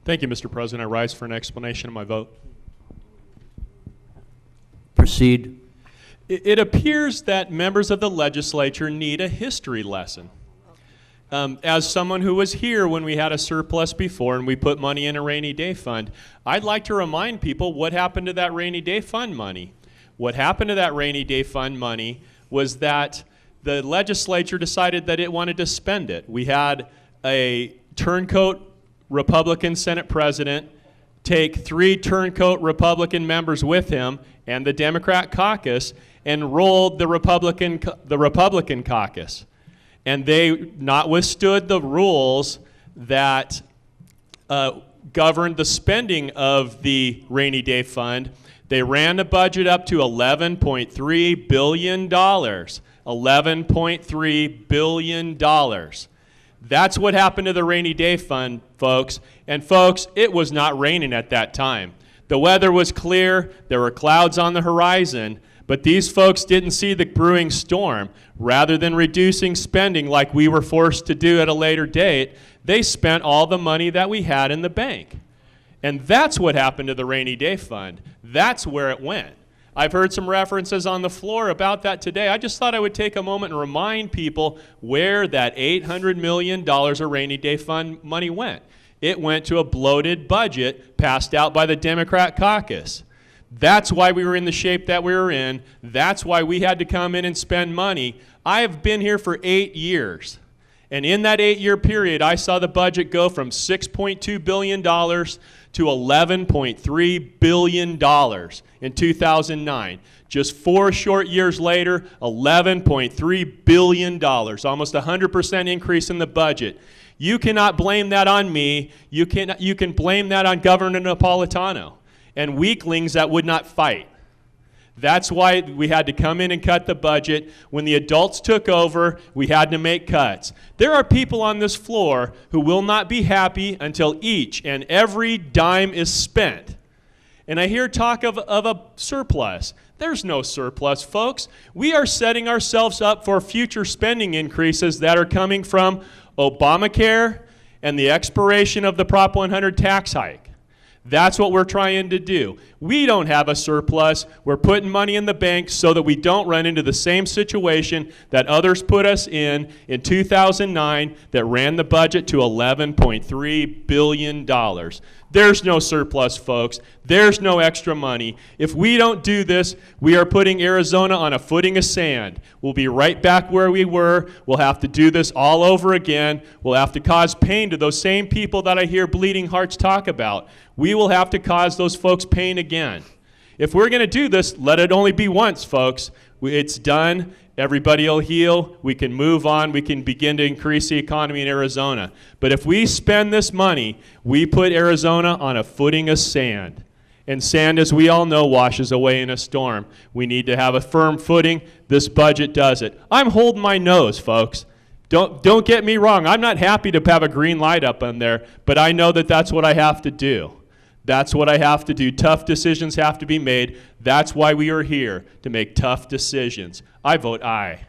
Thank you, Mr. President. I rise for an explanation of my vote. Proceed. It appears that members of the legislature need a history lesson. As someone who was here when we had a surplus before and we put money in a rainy day fund, I'd like to remind people what happened to that rainy day fund money. What happened to that rainy day fund money was that the legislature decided that it wanted to spend it. We had a turncoat Republican Senate president take 3 turncoat Republican members with him and the Democrat caucus and rolled the Republican caucus. And they not withstood the rules that governed the spending of the rainy day fund. They ran the budget up to $11.3 billion. $11.3 billion. That's what happened to the rainy day fund, folks. And folks, it was not raining at that time. The weather was clear, there were clouds on the horizon, but these folks didn't see the brewing storm. Rather than reducing spending like we were forced to do at a later date, they spent all the money that we had in the bank. And that's what happened to the rainy day fund. That's where it went. I've heard some references on the floor about that today. I just thought I would take a moment and remind people where that $800 million of rainy day fund money went. It went to a bloated budget passed out by the Democrat caucus. That's why we were in the shape that we were in. That's why we had to come in and spend money. I have been here for 8 years. And in that 8-year period, I saw the budget go from $6.2 billion to $11.3 billion in 2009. Just 4 short years later, $11.3 billion, almost 100% increase in the budget. You cannot blame that on me. You can blame that on Governor Napolitano and weaklings that would not fight. That's why we had to come in and cut the budget. When the adults took over, we had to make cuts. There are people on this floor who will not be happy until each and every dime is spent. And I hear talk of a surplus. There's no surplus, folks. We are setting ourselves up for future spending increases that are coming from Obamacare and the expiration of the Prop 100 tax hike. That's what we're trying to do. We don't have a surplus. We're putting money in the bank so that we don't run into the same situation that others put us in 2009 that ran the budget to $11.3 billion. There's no surplus, folks. There's no extra money. If we don't do this, we are putting Arizona on a footing of sand. We'll be right back where we were. We'll have to do this all over again. We'll have to cause pain to those same people that I hear bleeding hearts talk about. We will have to cause those folks pain again. If we're going to do this, let it only be once, folks. It's done. Everybody will heal. We can move on. We can begin to increase the economy in Arizona. But if we spend this money, we put Arizona on a footing of sand. And sand, as we all know, washes away in a storm. We need to have a firm footing. This budget does it. I'm holding my nose, folks. Don't get me wrong. I'm not happy to have a green light up on there, but I know that that's what I have to do. That's what I have to do. Tough decisions have to be made. That's why we are here, to make tough decisions. I vote aye.